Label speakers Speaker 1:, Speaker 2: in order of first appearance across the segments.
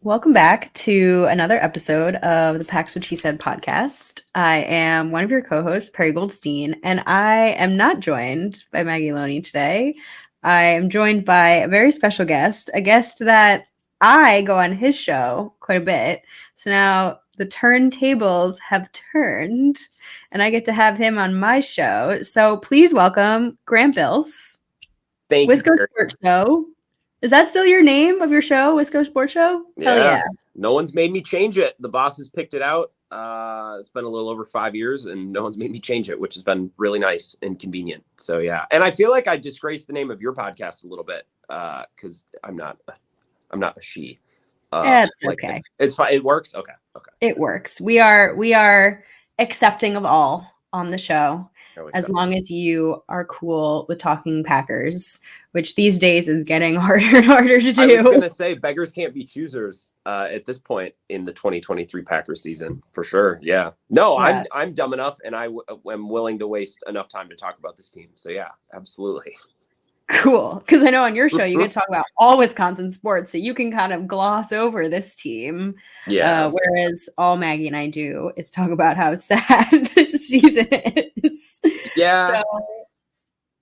Speaker 1: Welcome back to another episode of the Pax What She Said podcast. I am one of your co-hosts, Perri Goldstein, and I am not joined by Maggie Loney today. I am joined by a very special guest, a guest that I go on his show quite a bit. So now the turntables have turned, and I get to have him on my show. So please welcome Grant Bilse,
Speaker 2: Thank you,
Speaker 1: Wisco
Speaker 2: Perri.
Speaker 1: Sports Show. Is that still your name of your show, Wisco Sports Show? Hell yeah.
Speaker 2: No one's made me change it. The bosses picked it out. It's been a little over 5 years and no one's made me change it, which has been really nice and convenient. So yeah. And I feel like I disgraced the name of your podcast a little bit because I'm not a she.
Speaker 1: It's okay.
Speaker 2: It's fine. It works. Okay.
Speaker 1: It works. We are accepting of all on the show as long as you are cool with talking Packers, which these days is getting harder and harder to do.
Speaker 2: I was going to say beggars can't be choosers at this point in the 2023 Packers season for sure. Yeah. No, yeah. I'm dumb enough and I am willing to waste enough time to talk about this team. So yeah, absolutely.
Speaker 1: Cool. Because I know on your show you get to talk about all Wisconsin sports, so you can kind of gloss over this team.
Speaker 2: Yeah.
Speaker 1: Whereas all Maggie and I do is talk about how sad this season is.
Speaker 2: Yeah. So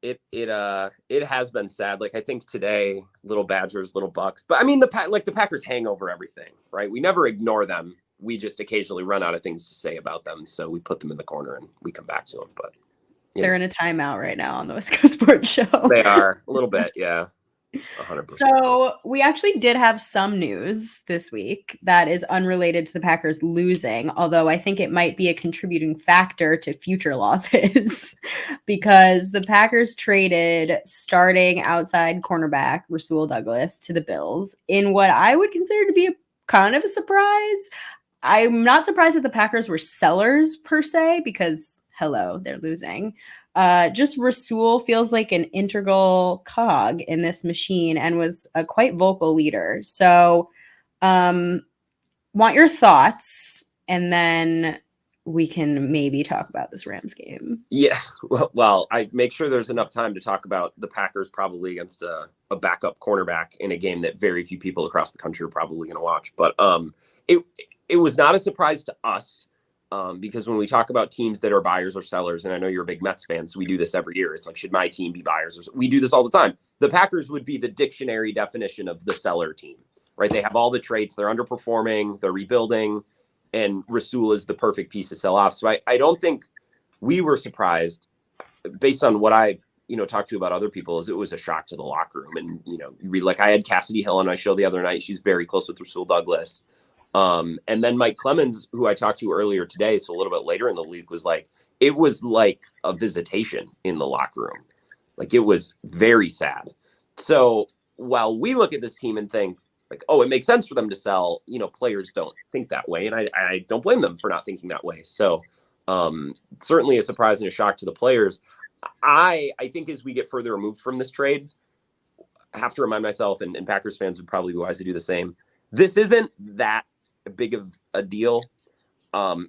Speaker 2: it has been sad. Like I think today, little Badgers, little Bucks, but I mean the Packers hang over everything, right? We never ignore them. We just occasionally run out of things to say about them, so we put them in the corner and we come back to them. But
Speaker 1: they're in a timeout right now on the Wisco Sports Show.
Speaker 2: They are a little bit, yeah. 100%.
Speaker 1: So we actually did have some news this week that is unrelated to the Packers losing, although I think it might be a contributing factor to future losses because the Packers traded starting outside cornerback Rasul Douglas to the Bills in what I would consider to be a kind of a surprise. I'm not surprised that the Packers were sellers per se because, hello, they're losing. Just Rasul feels like an integral cog in this machine and was a quite vocal leader. So want your thoughts, and then we can maybe talk about this Rams game.
Speaker 2: Yeah, well, I make sure there's enough time to talk about the Packers probably against a backup cornerback in a game that very few people across the country are probably going to watch. But it was not a surprise to us because when we talk about teams that are buyers or sellers, and I know you're a big Mets fan, so we do this every year. It's like, should my team be buyers? We do this all the time. The Packers would be the dictionary definition of the seller team, right? They have all the traits. They're underperforming. They're rebuilding. And Rasul is the perfect piece to sell off. So I don't think we were surprised based on what I talked to about other people is it was a shock to the locker room. And, you read, like I had Cassidy Hill on my show the other night. She's very close with Rasul Douglas. And then Mike Clemens, who I talked to earlier today, so a little bit later in the league, was like, it was like a visitation in the locker room. Like it was very sad. So while we look at this team and think like, oh, it makes sense for them to sell, players don't think that way. And I don't blame them for not thinking that way. So certainly a surprise and a shock to the players. I think as we get further removed from this trade, I have to remind myself, and Packers fans would probably be wise to do the same. This isn't that big of a deal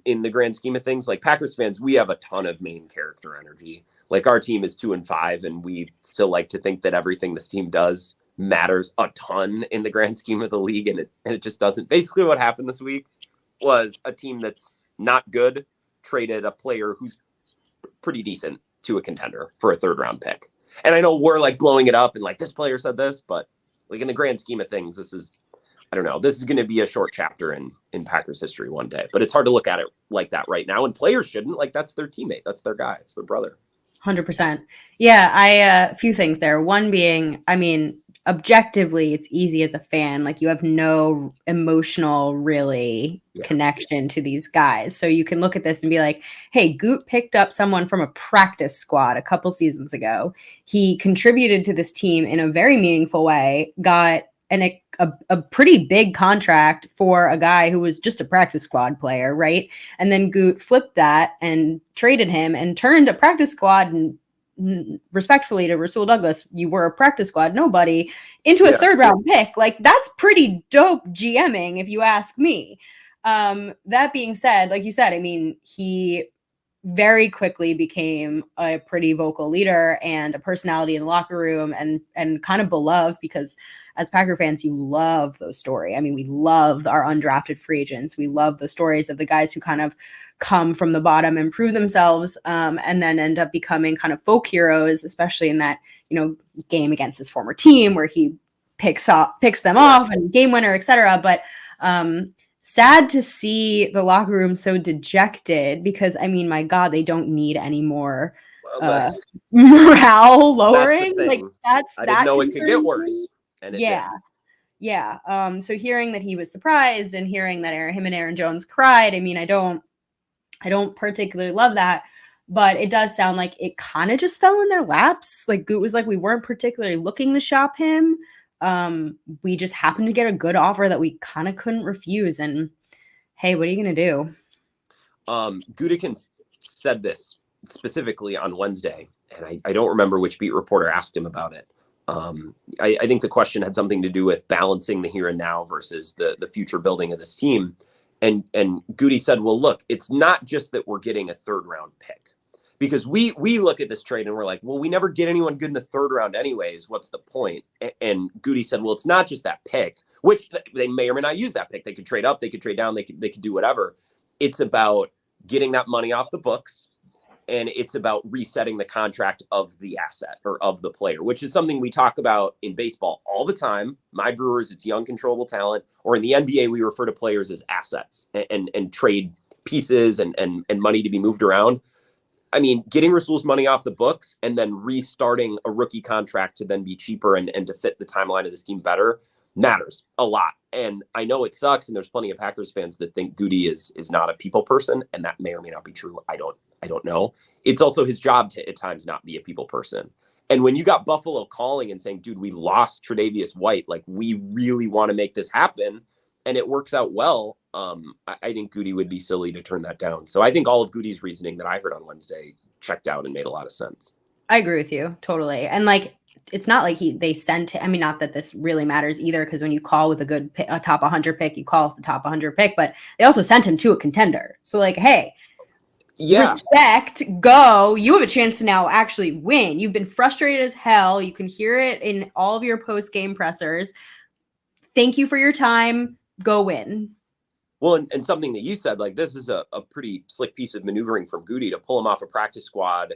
Speaker 2: in the grand scheme of things. Like Packers fans, we have a ton of main character energy. Like our team is 2-5, and we still like to think that everything this team does matters a ton in the grand scheme of the league, and it just doesn't. Basically what happened this week was a team that's not good traded a player who's pretty decent to a contender for a 3rd round pick. And I know we're like blowing it up and like this player said this, but like in the grand scheme of things, this is, I don't know, this is going to be a short chapter in Packers history one day, but it's hard to look at it like that right now. And players shouldn't. Like that's their teammate. That's their guy. It's their brother.
Speaker 1: 100%. Yeah. A few things there. One being, I mean, objectively, it's easy as a fan. Like you have no emotional connection to these guys. So you can look at this and be like, hey, Goot picked up someone from a practice squad a couple seasons ago. He contributed to this team in a very meaningful way, got a pretty big contract for a guy who was just a practice squad player, right? And then Goot flipped that and traded him and turned a practice squad, and respectfully to Rasul Douglas, you were a practice squad nobody, into a 3rd round pick. Like that's pretty dope GMing if you ask me. That being said, like you said, I mean, he very quickly became a pretty vocal leader and a personality in the locker room and kind of beloved because as Packer fans, you love those stories. I mean, we love our undrafted free agents. We love the stories of the guys who kind of come from the bottom and prove themselves, and then end up becoming kind of folk heroes, especially in that, game against his former team where he picks them off and game winner, etc. But sad to see the locker room so dejected because, I mean, my God, they don't need any more morale lowering.
Speaker 2: I didn't know it could get worse. And it did.
Speaker 1: Yeah. So hearing that he was surprised and hearing that him and Aaron Jones cried, I mean, I don't particularly love that, but it does sound like it kind of just fell in their laps. Like Goot was like, we weren't particularly looking to shop him. We just happened to get a good offer that we kind of couldn't refuse. And hey, what are you going to do?
Speaker 2: Gutekunst said this specifically on Wednesday, and I don't remember which beat reporter asked him about it. I think the question had something to do with balancing the here and now versus the future building of this team. And Goody said, well, look, it's not just that we're getting a third round pick, because we look at this trade and we're like, well, we never get anyone good in the third round anyways. What's the point? And Goody said, well, it's not just that pick, which they may or may not use that pick. They could trade up, they could trade down, they could do whatever. It's about getting that money off the books. And it's about resetting the contract of the asset or of the player, which is something we talk about in baseball all the time. My Brewers, it's young, controllable talent. Or in the NBA, we refer to players as assets and trade pieces and money to be moved around. I mean, getting Rasul's money off the books and then restarting a rookie contract to then be cheaper and to fit the timeline of this team better matters a lot. And I know it sucks, and there's plenty of Packers fans that think Goody is not a people person, and that may or may not be true. I don't know. It's also his job to at times not be a people person. And when you got Buffalo calling and saying, dude, we lost Tre'Davious White, like we really want to make this happen, and it works out well, I think Goody would be silly to turn that down. So I think all of Goody's reasoning that I heard on Wednesday checked out and made a lot of sense.
Speaker 1: I agree with you totally. And like, it's not like they sent him. I mean, not that this really matters either, because when you call with a top 100 pick, you call with the top 100 pick, but they also sent him to a contender. So like, hey, respect, go. You have a chance to now actually win. You've been frustrated as hell. You can hear it in all of your post-game pressers. Thank you for your time. Go win.
Speaker 2: Well, and something that you said, like, this is a pretty slick piece of maneuvering from Goody to pull him off a practice squad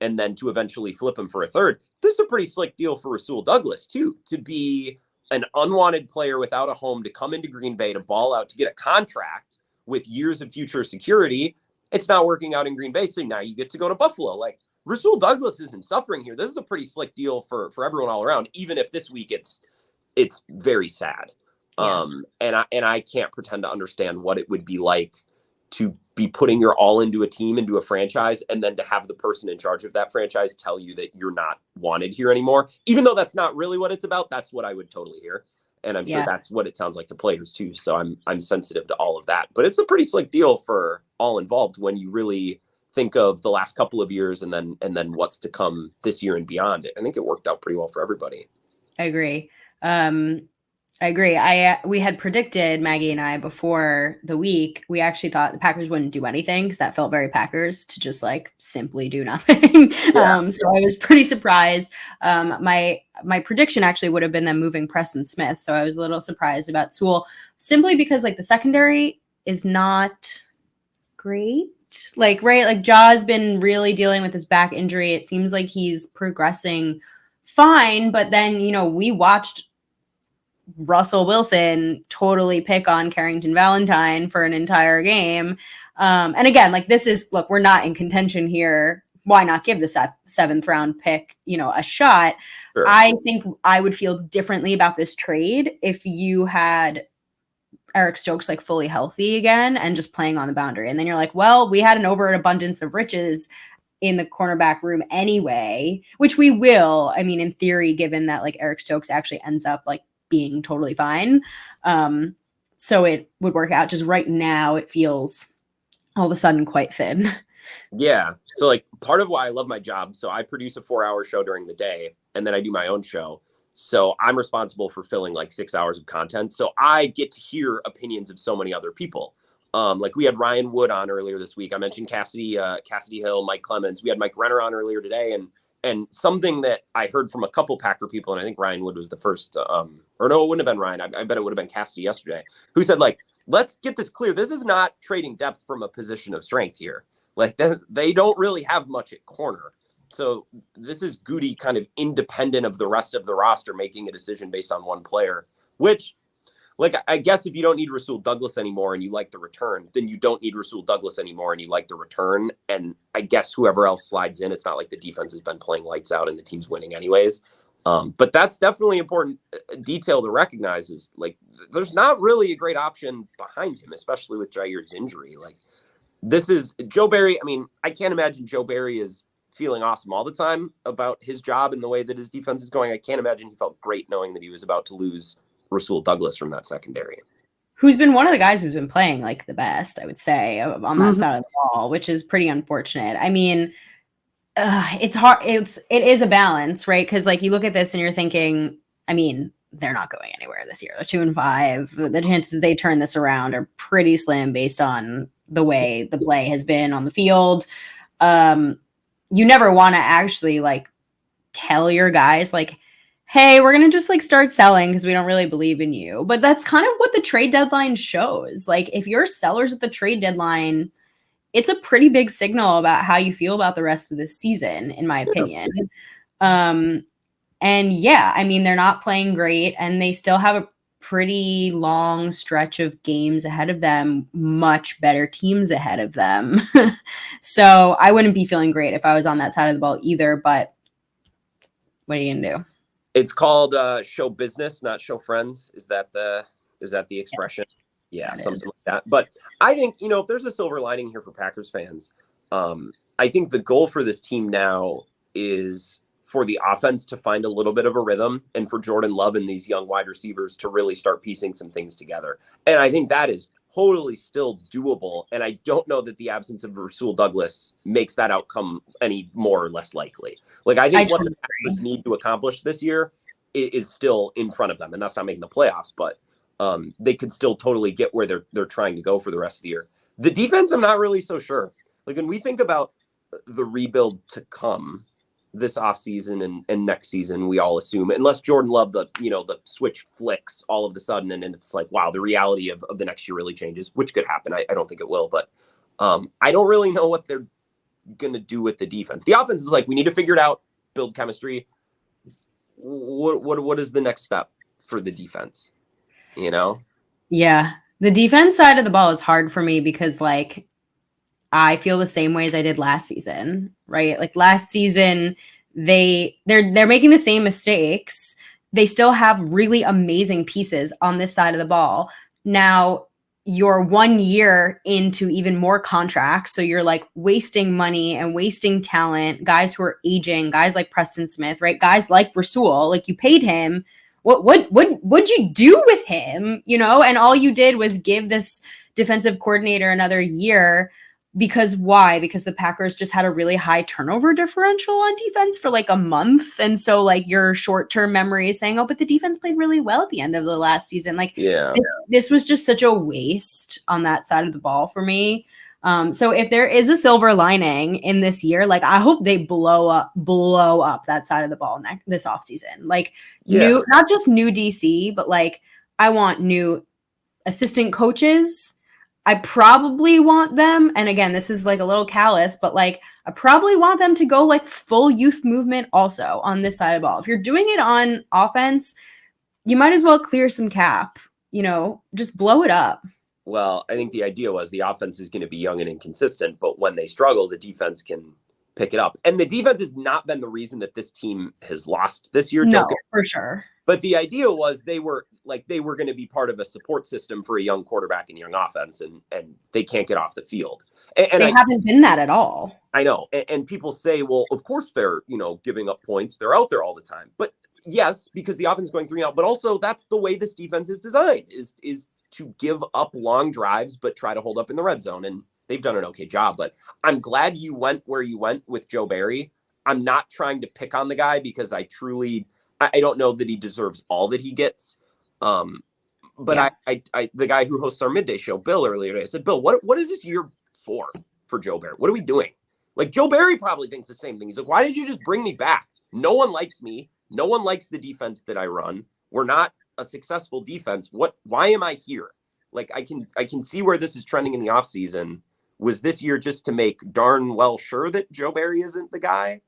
Speaker 2: and then to eventually flip him for a third. This is a pretty slick deal for Rasul Douglas, too, to be an unwanted player without a home, to come into Green Bay, to ball out, to get a contract with years of future security. It's not working out in Green Bay, so now you get to go to Buffalo. Like, Rasul Douglas isn't suffering here. This is a pretty slick deal for everyone all around, even if this week it's very sad. Yeah. And I can't pretend to understand what it would be like to be putting your all into a team, into a franchise, and then to have the person in charge of that franchise tell you that you're not wanted here anymore. Even though that's not really what it's about, that's what I would totally hear. And I'm sure that's what it sounds like to players too. So I'm sensitive to all of that. But it's a pretty slick deal for all involved when you really think of the last couple of years and then what's to come this year and beyond. I think it worked out pretty well for everybody.
Speaker 1: I agree. We had predicted, Maggie and I, before the week, we actually thought the Packers wouldn't do anything because that felt very Packers to just like simply do nothing. So I was pretty surprised. My prediction actually would have been them moving Preston Smith. So I was a little surprised about Sewell, simply because like the secondary is not great. Like, right, like Jaw's been really dealing with his back injury. It seems like he's progressing fine, but then, we watched Russell Wilson totally pick on Carrington Valentine for an entire game. And again, like look, we're not in contention here. Why not give the seventh round pick, a shot? Sure. I think I would feel differently about this trade if you had Eric Stokes like fully healthy again and just playing on the boundary. And then you're like, well, we had an overabundance of riches in the cornerback room anyway, which we will. I mean, in theory, given that like Eric Stokes actually ends up like being totally fine. So it would work out. Just right now, it feels all of a sudden quite thin.
Speaker 2: Yeah. So like part of why I love my job. So I produce a 4-hour show during the day and then I do my own show. So I'm responsible for filling like 6 hours of content. So I get to hear opinions of so many other people. Like we had Ryan Wood on earlier this week. I mentioned Cassidy Hill, Mike Clemens. We had Mike Renner on earlier today. And something that I heard from a couple Packer people, and I think Ryan Wood was the first, or no, it wouldn't have been Ryan. I bet it would have been Cassidy yesterday, who said, like, let's get this clear. This is not trading depth from a position of strength here. Like, they don't really have much at corner. So this is Goody kind of independent of the rest of the roster, making a decision based on one player, which, like, I guess if you don't need Rasul Douglas anymore and you like the return, then you don't need Rasul Douglas anymore and you like the return. And I guess whoever else slides in, it's not like the defense has been playing lights out and the team's winning anyways. But that's definitely important detail to recognize is, like, there's not really a great option behind him, especially with Jair's injury. Like, this is Joe Barry. I mean, I can't imagine Joe Barry is feeling awesome all the time about his job and the way that his defense is going. I can't imagine he felt great knowing that he was about to lose Rasul Douglas from that secondary,
Speaker 1: who's been one of the guys who's been playing like the best, I would say, on that side of the ball, which is pretty unfortunate. I mean, it's hard. It is a balance, right? Because, like, you look at this and you're thinking, I mean, they're not going anywhere this year. They're 2-5. The chances they turn this around are pretty slim based on the way the play has been on the field. You never want to actually, like, tell your guys, like, hey, we're going to just, like, start selling because we don't really believe in you. But that's kind of what the trade deadline shows. Like, if you're sellers at the trade deadline, it's a pretty big signal about how you feel about the rest of this season, in my opinion. And yeah, I mean, they're not playing great and they still have a pretty long stretch of games ahead of them, much better teams ahead of them. So I wouldn't be feeling great if I was on that side of the ball either, but what are you going to do?
Speaker 2: It's called show business, not show friends. Is that the expression?
Speaker 1: Yes,
Speaker 2: yeah, something like that. But I think, if there's a silver lining here for Packers fans, I think the goal for this team now is for the offense to find a little bit of a rhythm and for Jordan Love and these young wide receivers to really start piecing some things together. And I think that is totally still doable. And I don't know that the absence of Rasul Douglas makes that outcome any more or less likely. Like, I think what the Packers need to accomplish this year is still in front of them. And that's not making the playoffs, but they could still totally get where they're trying to go for the rest of the year. The defense, I'm not really so sure. Like, when we think about the rebuild to come this offseason and next season, we all assume, unless Jordan Love, the switch flicks all of the sudden, and it's like, wow, the reality of the next year really changes, which could happen. I don't think it will, but I don't really know what they're going to do with the defense. The offense is like, we need to figure it out, build chemistry. What is the next step for the defense?
Speaker 1: Yeah. The defense side of the ball is hard for me because, like, I feel the same way as I did last season, right? Like, last season, they're making the same mistakes. They still have really amazing pieces on this side of the ball. Now, you're 1 year into even more contracts, so you're, like, wasting money and wasting talent, guys who are aging, guys like Preston Smith, right? Guys like Rasul, like, you paid him. What'd you do with him? And all you did was give this defensive coordinator another year. Because why? Because the Packers just had a really high turnover differential on defense for like a month. And so, like, your short-term memory is saying, oh, but the defense played really well at the end of the last season. Like,
Speaker 2: yeah,
Speaker 1: this was just such a waste on that side of the ball for me. So if there is a silver lining in this year, like, I hope they blow up that side of the ball this offseason. Like, not just new DC, but, like, I want new assistant coaches. I probably want them, and again, this is, like, a little callous, but, like, I probably want them to go, like, full youth movement also on this side of the ball. If you're doing it on offense, you might as well clear some cap, just blow it up.
Speaker 2: Well, I think the idea was the offense is going to be young and inconsistent, but when they struggle, the defense can pick it up. And the defense has not been the reason that this team has lost this year.
Speaker 1: No, for sure.
Speaker 2: But the idea was they were going to be part of a support system for a young quarterback and young offense, and they can't get off the field. And
Speaker 1: they haven't been that at all.
Speaker 2: I know. And people say, well, of course they're, giving up points. They're out there all the time. But yes, because the offense is going 3-and-out, but also that's the way this defense is designed, is to give up long drives, but try to hold up in the red zone. And they've done an okay job. But I'm glad you went where you went with Joe Barry. I'm not trying to pick on the guy because I don't know that he deserves all that he gets. But yeah. I the guy who hosts our midday show, Bill, earlier today, I said, Bill, what is this year for Joe Barry? What are we doing? Like Joe Barry probably thinks the same thing. He's like, why did you just bring me back? No one likes me. No one likes the defense that I run. We're not a successful defense. Why am I here? Like I can see where this is trending in the offseason. Was this year just to make darn well sure that Joe Barry isn't the guy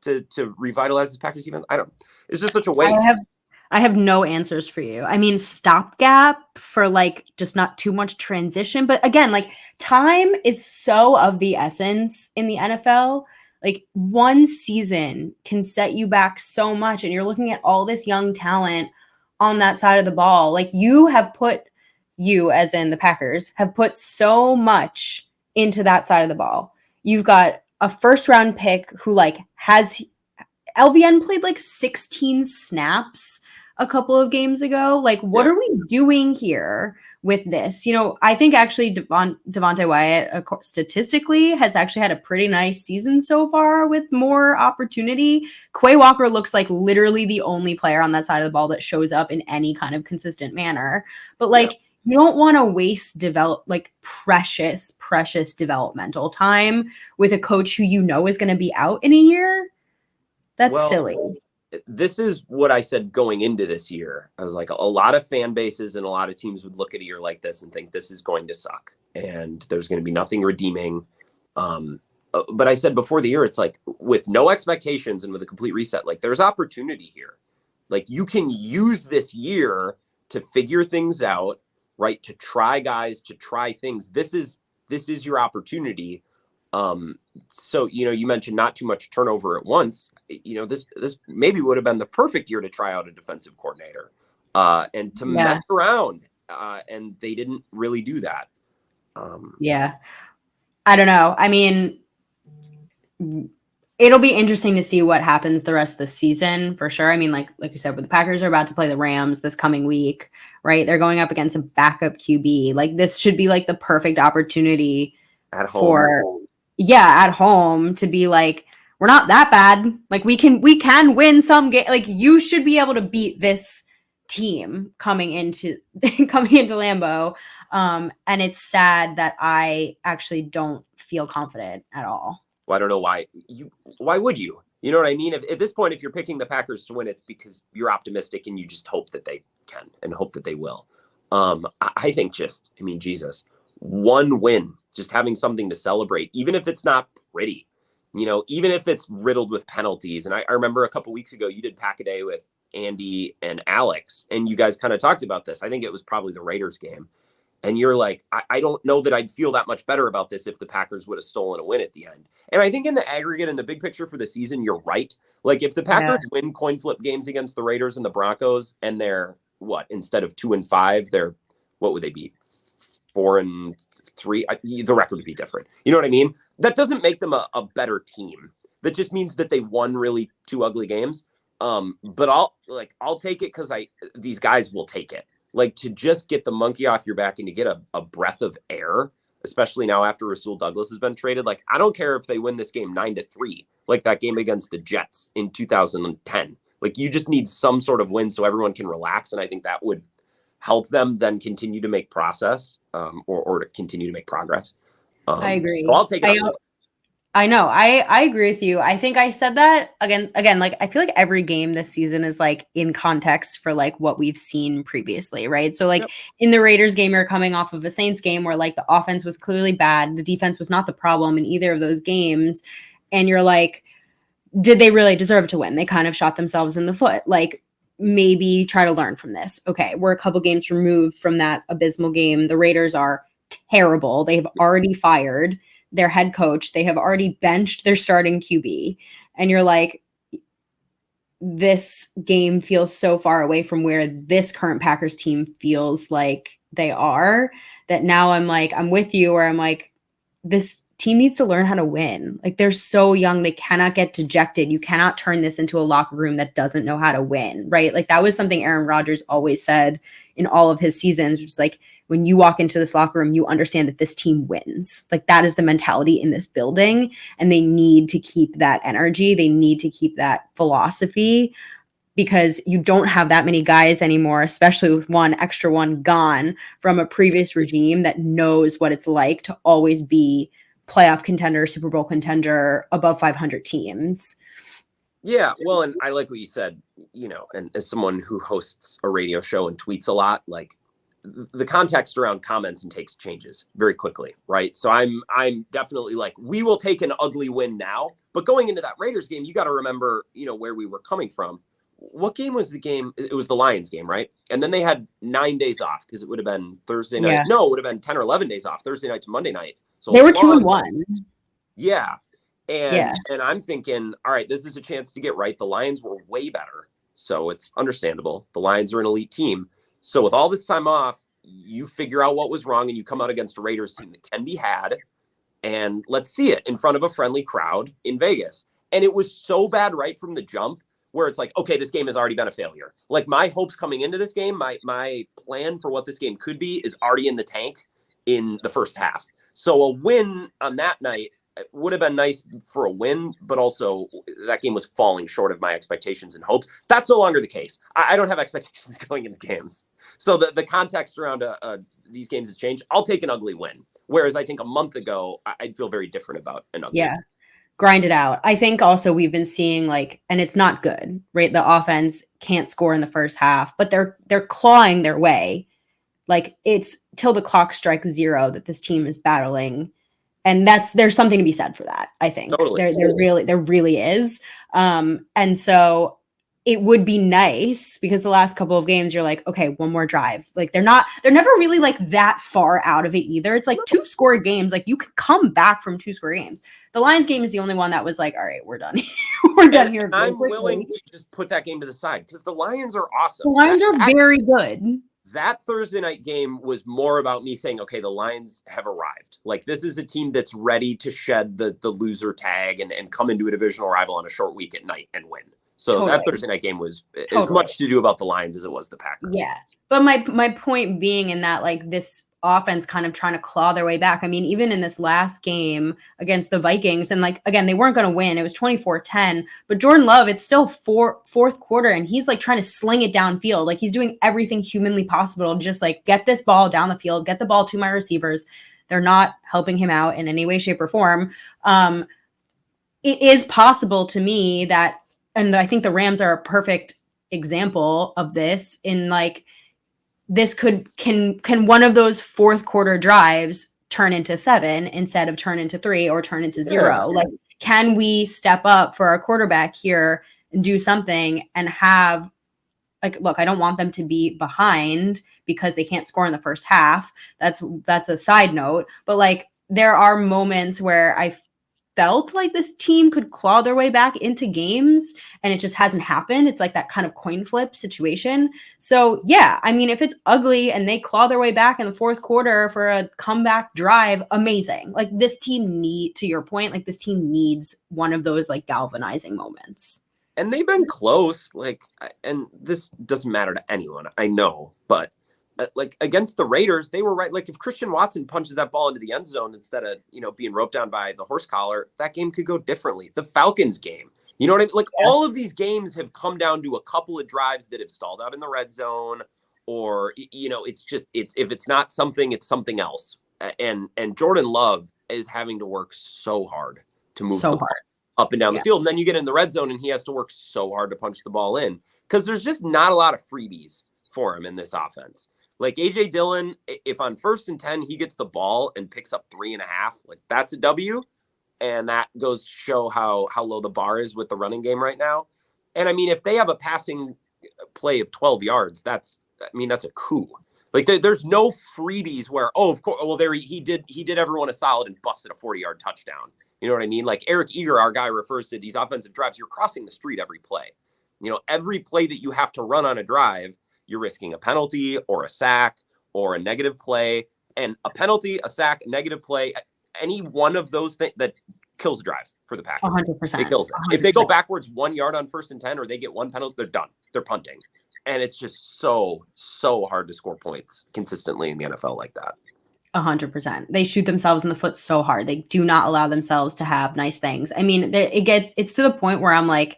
Speaker 2: to revitalize his Packers defense? It's just such a waste.
Speaker 1: I have no answers for you. I mean, stopgap for like just not too much transition. But again, like time is so of the essence in the NFL. Like one season can set you back so much. And you're looking at all this young talent on that side of the ball. Like you, as in the Packers, have put so much into that side of the ball. You've got a first round pick who like has LVN played like 16 snaps a couple of games ago. Like, what are we doing here with this? You know, I think actually Devontae Wyatt statistically has actually had a pretty nice season so far with more opportunity. Quay Walker looks like literally the only player on that side of the ball that shows up in any kind of consistent manner. But like, you don't want to waste precious developmental time with a coach who you know is going to be out in a year. That's silly.
Speaker 2: This is what I said going into this year. I was like, a lot of fan bases and a lot of teams would look at a year like this and think this is going to suck and there's going to be nothing redeeming. But I said before the year, it's like with no expectations and with a complete reset, like there's opportunity here. Like you can use this year to figure things out, right? To try guys, to try things. This is your opportunity. So, you know, you mentioned not too much turnover at once. You know, this maybe would have been the perfect year to try out a defensive coordinator and to mess around. And they didn't really do that.
Speaker 1: I don't know. I mean, it'll be interesting to see what happens the rest of the season for sure. I mean, like you said, the Packers are about to play the Rams this coming week, right? They're going up against a backup QB. Like this should be like the perfect opportunity
Speaker 2: at home.
Speaker 1: At home to be like, we're not that bad. Like we can win some game. Like you should be able to beat this team coming into Lambeau. And it's sad that I actually don't feel confident at all.
Speaker 2: Well, I don't know why would you? You know what I mean? At this point, if you're picking the Packers to win, it's because you're optimistic and you just hope that they can and hope that they will. I think Jesus, one win, just having something to celebrate, even if it's not pretty, you know, even if it's riddled with penalties. And I remember a couple weeks ago, you did Pack-A-Day with Andy and Alex, and you guys kind of talked about this. I think it was probably the Raiders game. And you're like, I don't know that I'd feel that much better about this if the Packers would have stolen a win at the end. And I think in the aggregate, in the big picture for the season, you're right. Like if the Packers win coin flip games against the Raiders and the Broncos, and they're instead of 2-5, they're, what would they be? 4-3, the record would be different. You know what I mean? That doesn't make them a better team. That just means that they won really two ugly games. But I'll take it because these guys will take it. Like to just get the monkey off your back and to get a breath of air, especially now after Rasul Douglas has been traded. Like I don't care if they win this game 9-3, like that game against the Jets in 2010. Like you just need some sort of win so everyone can relax, and I think that would help them then continue to make progress, or to continue to make progress.
Speaker 1: I agree.
Speaker 2: So I'll take it.
Speaker 1: I know. I agree with you. I think I said that again, like I feel like every game this season is like in context for like what we've seen previously, right? So like in the Raiders game, you're coming off of a Saints game where like the offense was clearly bad. The defense was not the problem in either of those games. And you're like, did they really deserve to win? They kind of shot themselves in the foot. Like maybe try to learn from this. Okay, we're a couple games removed from that abysmal game. The Raiders are terrible. They've already fired their head coach. They have already benched their starting QB. And you're like, this game feels so far away from where this current Packers team feels like they are, that now I'm like, I'm with you, where I'm like, this team needs to learn how to win. Like they're so young. They cannot get dejected. You cannot turn this into a locker room that doesn't know how to win, right? Like that was something Aaron Rodgers always said in all of his seasons, which is like, when you walk into this locker room, you understand that this team wins. Like that is the mentality in this building, and they need to keep that energy. They need to keep that philosophy, because you don't have that many guys anymore, especially with one extra one gone from a previous regime that knows what it's like to always be playoff contender, Super Bowl contender, above 500 teams.
Speaker 2: Yeah, well, and I like what you said, and as someone who hosts a radio show and tweets a lot, like the context around comments and takes changes very quickly, right? So I'm definitely like, we will take an ugly win now, but going into that Raiders game, you got to remember, where we were coming from. What game was the game? It was the Lions game, right? And then they had 9 days off because it would have been Thursday night. Yeah. No, it would have been 10 or 11 days off, Thursday night to Monday night. So
Speaker 1: they were 2-1.
Speaker 2: Yeah. And I'm thinking, all right, this is a chance to get right. The Lions were way better, so it's understandable. The Lions are an elite team. So with all this time off, you figure out what was wrong and you come out against a Raiders team that can be had. And let's see it in front of a friendly crowd in Vegas. And it was so bad right from the jump where it's like, okay, this game has already been a failure. Like my hopes coming into this game, my plan for what this game could be is already in the tank in the first half. So a win on that night, it would have been nice for a win, but also that game was falling short of my expectations and hopes. That's no longer the case. I don't have expectations going into games. So the context around these games has changed. I'll take an ugly win. Whereas I think a month ago, I'd feel very different about an ugly win.
Speaker 1: Grind it out. I think also we've been seeing and it's not good, right? The offense can't score in the first half, but they're clawing their way. Like it's till the clock strikes 0 that this team is battling. And there's something to be said for that. I think
Speaker 2: totally.
Speaker 1: There really is. And so it would be nice because the last couple of games you're like, okay, one more drive. Like they're never really like that far out of it either. It's like 2-score games. Like you could come back from 2-score games. The Lions game is the only one that was like, all right, we're done. We're done here.
Speaker 2: I'm willing to just put that game to the side because the Lions are awesome.
Speaker 1: The Lions are very good.
Speaker 2: That Thursday night game was more about me saying, okay, the Lions have arrived. Like this is a team that's ready to shed the loser tag and come into a divisional rival on a short week at night and win. So that Thursday night game was as much to do about the Lions as it was the Packers.
Speaker 1: Yeah. But my point being in that like this offense kind of trying to claw their way back. I mean, even in this last game against the Vikings, and like, again, they weren't going to win. It was 24-10, but Jordan Love, it's still fourth quarter, and he's like trying to sling it downfield. Like he's doing everything humanly possible to just like get this ball down the field, get the ball to my receivers. They're not helping him out in any way, shape, or form. It is possible to me that, and I think the Rams are a perfect example of this in like, this can one of those fourth quarter drives turn into 7 instead of turn into 3 or turn into 0? Yeah. Like, can we step up for our quarterback here and do something and have like, look, I don't want them to be behind because they can't score in the first half. That's a side note, but like there are moments where I felt like this team could claw their way back into games and it just hasn't happened. It's like that kind of coin flip situation. So yeah, I mean, if it's ugly and they claw their way back in the fourth quarter for a comeback drive, amazing. Like this team to your point, like this team needs one of those like galvanizing moments.
Speaker 2: And they've been close, like, and this doesn't matter to anyone, I know, but like against the Raiders, they were right. Like if Christian Watson punches that ball into the end zone instead of, being roped down by the horse collar, that game could go differently. The Falcons game, you know what I mean? Like all of these games have come down to a couple of drives that have stalled out in the red zone, or, it's just, if it's not something, it's something else. And Jordan Love is having to work so hard to move the ball up and down the field. And then you get in the red zone and he has to work so hard to punch the ball in because there's just not a lot of freebies for him in this offense. Like A.J. Dillon, if on 1st and 10, he gets the ball and picks up 3.5, like that's a W. And that goes to show how low the bar is with the running game right now. And I mean, if they have a passing play of 12 yards, that's a coup. Like there's no freebies where, of course, well, there he did everyone a solid and busted a 40-yard touchdown. You know what I mean? Like Eric Eager, our guy, refers to these offensive drives. You're crossing the street every play. Every play that you have to run on a drive, you're risking a penalty or a sack or a negative play. And a penalty, a sack, a negative play, any one of those things that kills a drive for the Packers.
Speaker 1: 100%.
Speaker 2: It kills it. 100%. If they go backwards 1 yard on 1st and 10 or they get one penalty, they're done. They're punting. And it's just so hard to score points consistently in the NFL like that.
Speaker 1: 100%. They shoot themselves in the foot so hard. They do not allow themselves to have nice things. I mean, it's to the point where I'm like,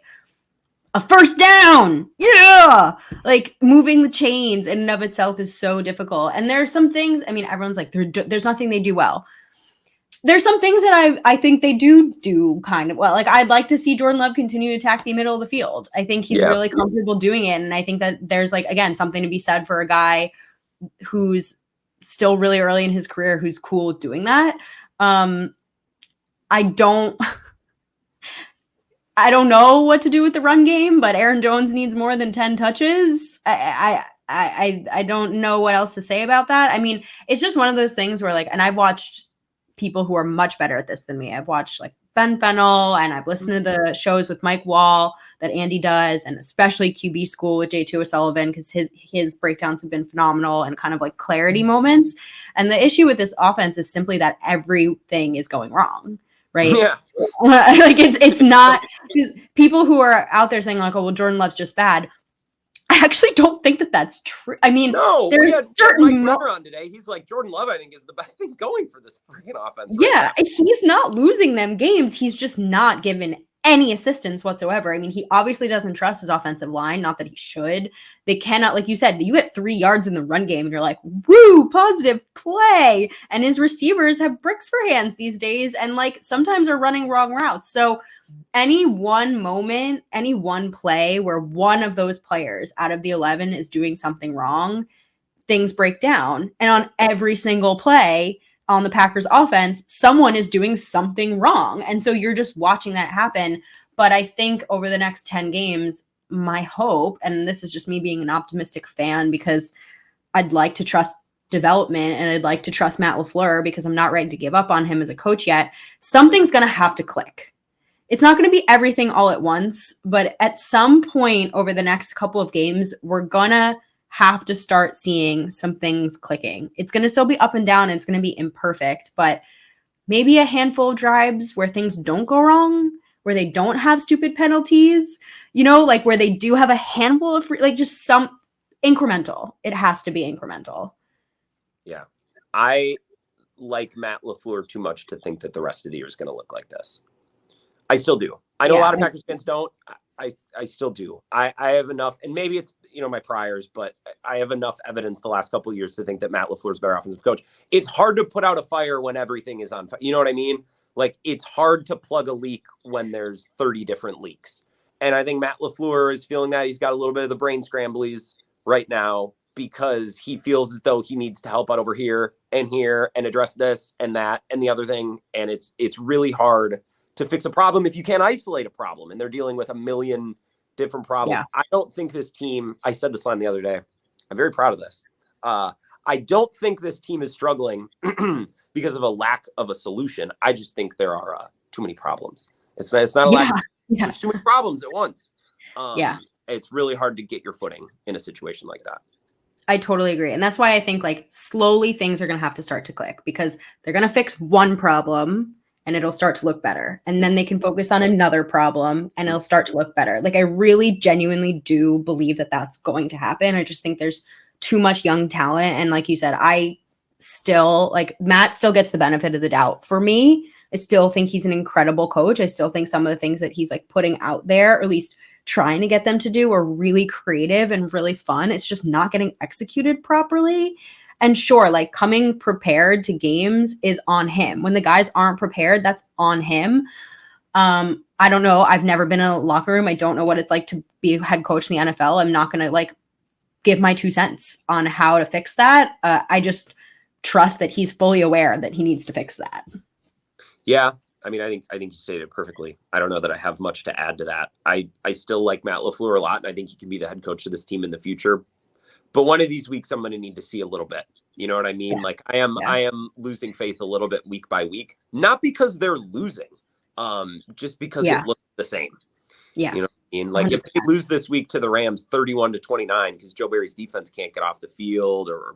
Speaker 1: a first down. Yeah. Like moving the chains in and of itself is so difficult. And there are some things, I mean, everyone's like, there's nothing they do well. there's some things that I think they do kind of well. Like, I'd like to see Jordan Love continue to attack the middle of the field. I think he's really comfortable doing it. And I think that there's, like, again, something to be said for a guy who's still really early in his career who's cool with doing that. I don't know what to do with the run game, but Aaron Jones needs more than 10 touches. I don't know what else to say about that. I mean, it's just one of those things where, like, and I've watched people who are much better at this than me. I've watched, like, Ben Fennell, and I've listened to the shows with Mike Wall that Andy does, and especially QB School with J2 O'Sullivan, because his breakdowns have been phenomenal and kind of like clarity moments. And the issue with this offense is simply that everything is going wrong. Right.
Speaker 2: Yeah.
Speaker 1: Like, it's not people who are out there saying, like, oh, well, Jordan Love's just bad. I actually don't think that that's true. I mean,
Speaker 2: no,
Speaker 1: there's
Speaker 2: we had certain Mike Brewer on today. He's like, Jordan Love, I think, is the best thing going for this freaking offense.
Speaker 1: Yeah, he's not losing them games. He's just not given any assistance whatsoever. I mean, he obviously doesn't trust his offensive line. Not that he should. They cannot, like you said, you get 3 yards in the run game and you're like, woo, positive play. And his receivers have bricks for hands these days, and, like, sometimes are running wrong routes. So any one moment, any one play where one of those players out of the 11 is doing something wrong, things break down. And on every single play on the Packers offense, someone is doing something wrong. And so you're just watching that happen. But I think over the next 10 games, my hope, and this is just me being an optimistic fan because I'd like to trust development and I'd like to trust Matt LaFleur because I'm not ready to give up on him as a coach yet, something's going to have to click. It's not going to be everything all at once, but at some point over the next couple of games, we're going to have to start seeing some things clicking. It's going to still be up and down, and it's going to be imperfect, but maybe a handful of drives where things don't go wrong, where they don't have stupid penalties, like where they do have a handful of like just some incremental. It has to be incremental. Yeah.
Speaker 2: I like Matt LaFleur too much to think that the rest of the year is going to look like this. I still do. I know a lot of Packers fans don't. I still do. I have enough, and maybe it's, my priors, but I have enough evidence the last couple of years to think that Matt LaFleur is a better offensive coach. It's hard to put out a fire when everything is on fire. You know what I mean? Like, it's hard to plug a leak when there's 30 different leaks. And I think Matt LaFleur is feeling that. He's got a little bit of the brain scramblies right now because he feels as though he needs to help out over here and address this and that and the other thing. And it's really hard to fix a problem if you can't isolate a problem, and they're dealing with a million different problems. Yeah. I don't think this team, I said this line the other day, I'm very proud of this. I don't think this team is struggling because of a lack of a solution. I just think there are too many problems. It's not a lack of, there's too many problems at once. It's really hard to get your footing in a situation like that.
Speaker 1: I totally agree. And that's why I think, like, slowly things are going to have to start to click, because they're going to fix one problem and it'll start to look better. And then they can focus on another problem and it'll start to look better. Like, I really genuinely do believe that that's going to happen. I just think there's too much young talent. And like you said, I still, like, Matt still gets the benefit of the doubt for me. I still think he's an incredible coach. I still think some of the things that he's, like, putting out there, or at least trying to get them to do, are really creative and really fun. It's just not getting executed properly. And sure, like, coming prepared to games is on him. When the guys aren't prepared, that's on him. I don't know. I've never been in a locker room. I don't know what it's like to be a head coach in the NFL. I'm not going to, like, give my 2 cents on how to fix that. I just trust that he's fully aware that he needs to fix that.
Speaker 2: Yeah. I mean, I think you stated it perfectly. I don't know that I have much to add to that. I still like Matt LaFleur a lot, and I think he can be the head coach of this team in the future. But one of these weeks, I'm going to need to see a little bit. You know what I mean? Yeah. Like, I am losing faith a little bit week by week, not because they're losing, just because it looks the same. Yeah. You know what I mean? Like, 100%. If they lose this week to the Rams 31-29 because Joe Barry's defense can't get off the field, or,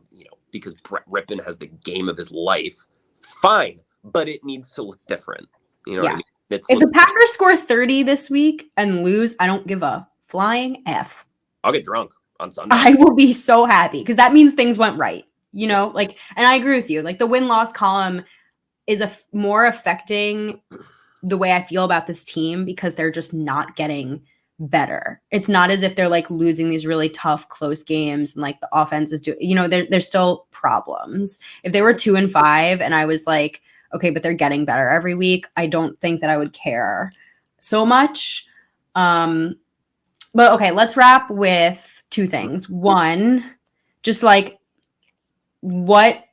Speaker 2: because Brett Rippon has the game of his life, fine. But it needs to look different. You know what I mean?
Speaker 1: If the Packers score 30 this week and lose, I don't give a flying F.
Speaker 2: I'll get drunk on Sunday.
Speaker 1: I will be so happy, because that means things went right. Like, and I agree with you. Like, the win-loss column is more affecting the way I feel about this team, because they're just not getting better. It's not as if they're, like, losing these really tough, close games and, like, the offense is doing, there's still problems. If they were 2-5 and I was like, okay, but they're getting better every week, I don't think that I would care so much. But okay, let's wrap with two things. One, just like what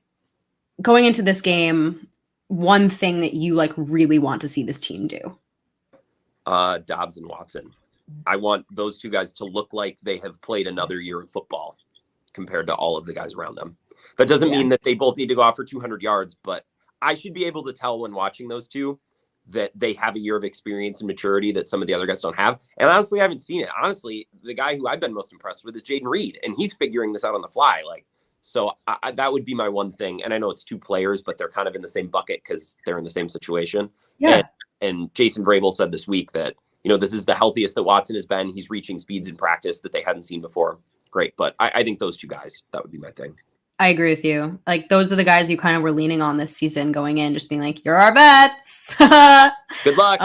Speaker 1: going into this game, one thing that you like really want to see this team do.
Speaker 2: Dobbs and Watson. I want those two guys to look like they have played another year of football compared to all of the guys around them. That doesn't mean that they both need to go out for 200 yards, but I should be able to tell when watching those two that they have a year of experience and maturity that some of the other guys don't have. And honestly, I haven't seen it. Honestly, the guy who I've been most impressed with is Jaden Reed, and he's figuring this out on the fly. Like, so that would be my one thing. And I know it's two players, but they're kind of in the same bucket because they're in the same situation.
Speaker 1: Yeah.
Speaker 2: And Jason Vrabel said this week that, this is the healthiest that Watson has been. He's reaching speeds in practice that they hadn't seen before. Great. But I think those two guys, that would be my thing.
Speaker 1: I agree with you. Like, those are the guys you kind of were leaning on this season going in, just being like, you're our bets.
Speaker 2: Good luck.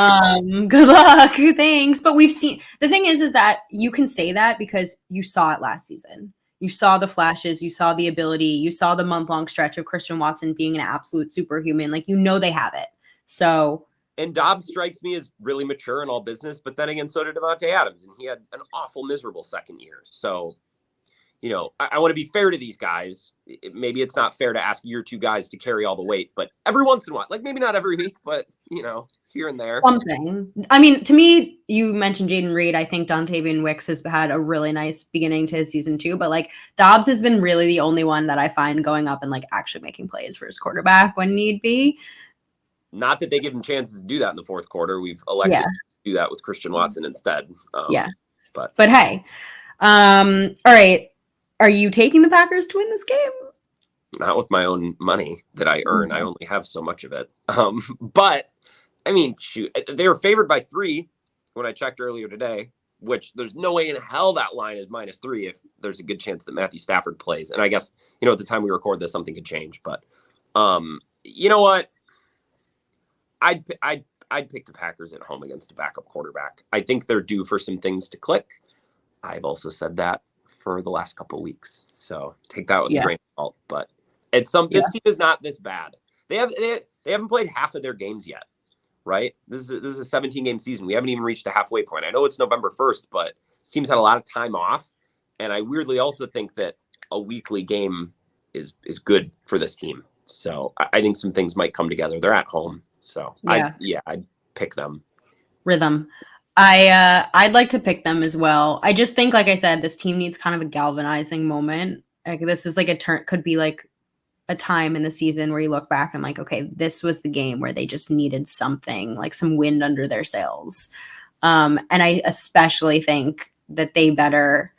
Speaker 1: Good luck. Thanks. But we've seen, the thing is that you can say that because you saw it last season. You saw the flashes, you saw the ability, you saw the month-long stretch of Christian Watson being an absolute superhuman. Like, they have it. So.
Speaker 2: And Dobbs strikes me as really mature in all business, but then again, so did Devontae Adams, and he had an awful, miserable second year. So, I want to be fair to these guys. Maybe it's not fair to ask your two guys to carry all the weight, but every once in a while, like maybe not every week, but, here and there.
Speaker 1: Something. I mean, to me, you mentioned Jaden Reed. I think Dontavian Wicks has had a really nice beginning to his season too, but like Dobbs has been really the only one that I find going up and like actually making plays for his quarterback when need be.
Speaker 2: Not that they give him chances to do that in the fourth quarter. We've elected to do that with Christian Watson instead. But
Speaker 1: hey, all right. Are you taking the Packers to win this game?
Speaker 2: Not with my own money that I earn. Mm-hmm. I only have so much of it. But I mean, shoot, they were favored by 3 when I checked earlier today, which there's no way in hell that line is -3 if there's a good chance that Matthew Stafford plays. And I guess, at the time we record this, something could change. But you know what? I'd pick the Packers at home against a backup quarterback. I think they're due for some things to click. I've also said that for the last couple of weeks. So take that with a grain of salt. But this team is not this bad. They haven't played half of their games yet, right? This is a 17-game season. We haven't even reached the halfway point. I know it's November 1st, but this team's had a lot of time off. And I weirdly also think that a weekly game is good for this team. So I think some things might come together. They're at home. So I'd pick them.
Speaker 1: Rhythm. I'd like to pick them as well. I just think, like I said, this team needs kind of a galvanizing moment. Like, this is like could be like a time in the season where you look back and like, okay, this was the game where they just needed something, like some wind under their sails. And I especially think that they better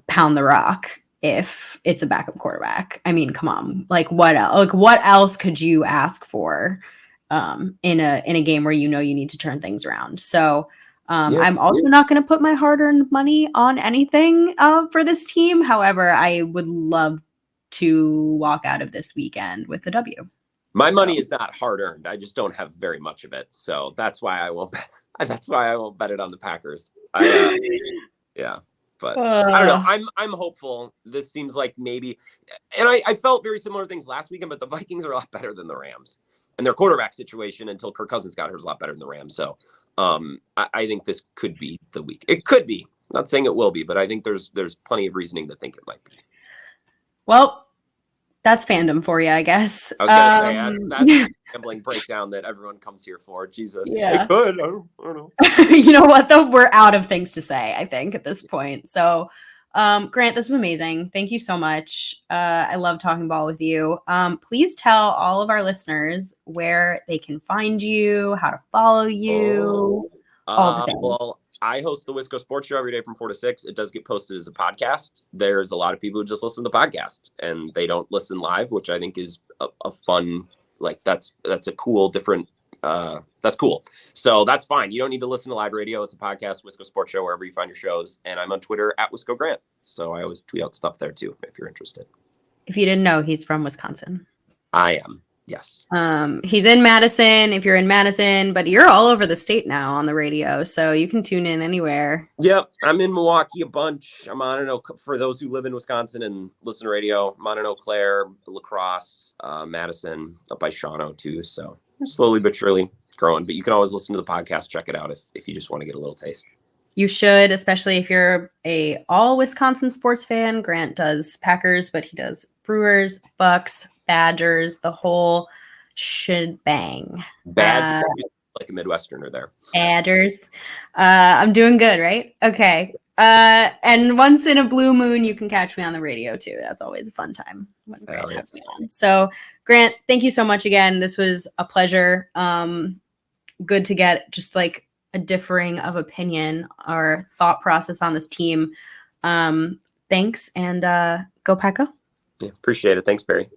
Speaker 1: pound the rock if it's a backup quarterback. I mean, come on, like what else? Like, what else could you ask for in a game where you need to turn things around? So. I'm also not going to put my hard-earned money on anything for this team. However, I would love to walk out of this weekend with a W.
Speaker 2: My money is not hard-earned. I just don't have very much of it, so that's why I won't. That's why I won't bet it on the Packers. But I don't know. I'm hopeful. This seems like maybe, and I felt very similar things last weekend. But the Vikings are a lot better than the Rams, and their quarterback situation until Kirk Cousins got hurt is a lot better than the Rams. So. I think this could be the week. It could be. I'm not saying it will be, but I think there's plenty of reasoning to think it might be.
Speaker 1: Well, that's fandom for you, I guess.
Speaker 2: I was going to say, that's the gambling breakdown that everyone comes here for. Jesus.
Speaker 1: Yeah.
Speaker 2: It could. I don't know.
Speaker 1: You know what, though? We're out of things to say, I think, at this point. So, Grant, this was amazing. Thank you so much. I love talking ball with you. Please tell all of our listeners where they can find you, how to follow you, all the things.
Speaker 2: Well, I host the Wisco Sports Show every day from 4 to 6. It does get posted as a podcast. There's a lot of people who just listen to the podcast and they don't listen live, which I think is a fun, like that's a cool, different, that's cool. So that's fine. You don't need to listen to live radio. It's a podcast, Wisco Sports Show, wherever you find your shows. And I'm on Twitter at Wisco Grant. So I always tweet out stuff there too, if you're interested.
Speaker 1: If you didn't know, he's from Wisconsin.
Speaker 2: I am. Yes.
Speaker 1: He's in Madison, if you're in Madison, but you're all over the state now on the radio, so you can tune in anywhere.
Speaker 2: Yep. I'm in Milwaukee a bunch. I'm on for those who live in Wisconsin and listen to radio, I'm on in Eau Claire, La Crosse, Madison, up by Shawano too. So slowly but surely growing, but you can always listen to the podcast, check it out if you just want to get a little taste.
Speaker 1: You should, especially if you're a all Wisconsin sports fan. Grant does Packers, but he does Brewers, Bucks, Badgers, the whole shebang.
Speaker 2: Badgers, like a Midwesterner there.
Speaker 1: Badgers. I'm doing good, right? Okay. And once in a blue moon, you can catch me on the radio too. That's always a fun time when Grant has me on. So, Grant, thank you so much again. This was a pleasure. Good to get just like a differing of opinion or thought process on this team. Thanks, and go Pack Go.
Speaker 2: Yeah, appreciate it. Thanks, Perri.